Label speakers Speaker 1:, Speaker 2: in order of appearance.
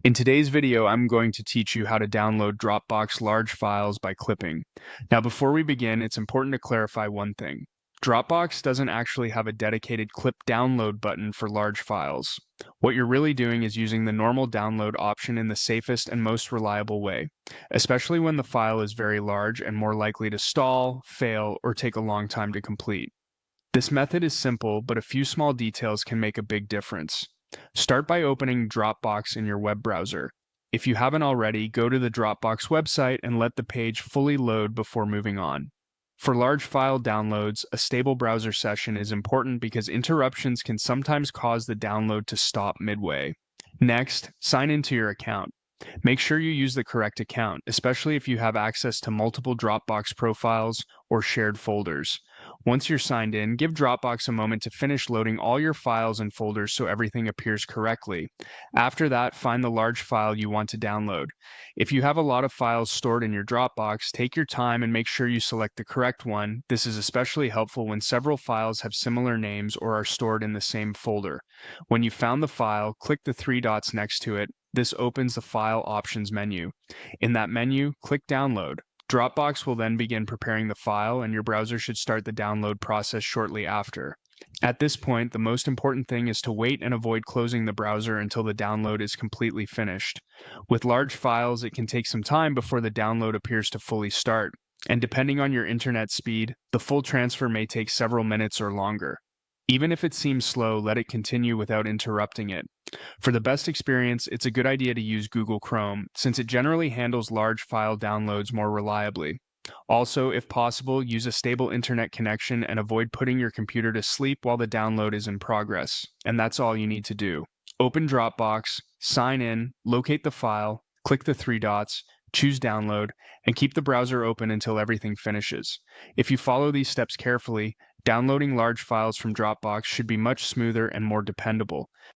Speaker 1: In today's video, I'm going to teach you how to download Dropbox large files by clipping. Now, before we begin, it's important to clarify one thing. Dropbox doesn't actually have a dedicated clip download button for large files. What you're really doing is using the normal download option in the safest and most reliable way, especially when the file is very large and more likely to stall, fail, or take a long time to complete. This method is simple, but a few small details can make a big difference. Start by opening Dropbox in your web browser. If you haven't already, go to the Dropbox website and let the page fully load before moving on. For large file downloads, a stable browser session is important because interruptions can sometimes cause the download to stop midway. Next, sign into your account. Make sure you use the correct account, especially if you have access to multiple Dropbox profiles or shared folders. Once you're signed in, give Dropbox a moment to finish loading all your files and folders so everything appears correctly. After that, find the large file you want to download. If you have a lot of files stored in your Dropbox, take your time and make sure you select the correct one. This is especially helpful when several files have similar names or are stored in the same folder. When you've found the file, click the three dots next to it. This opens the File Options menu. In that menu, click Download. Dropbox will then begin preparing the file, and your browser should start the download process shortly after. At this point, the most important thing is to wait and avoid closing the browser until the download is completely finished. With large files, it can take some time before the download appears to fully start, and depending on your internet speed, the full transfer may take several minutes or longer. Even if it seems slow, let it continue without interrupting it. For the best experience, it's a good idea to use Google Chrome, since it generally handles large file downloads more reliably. Also, if possible, use a stable internet connection and avoid putting your computer to sleep while the download is in progress. And that's all you need to do. Open Dropbox, sign in, locate the file, click the three dots, choose Download, and keep the browser open until everything finishes. If you follow these steps carefully, downloading large files from Dropbox should be much smoother and more dependable.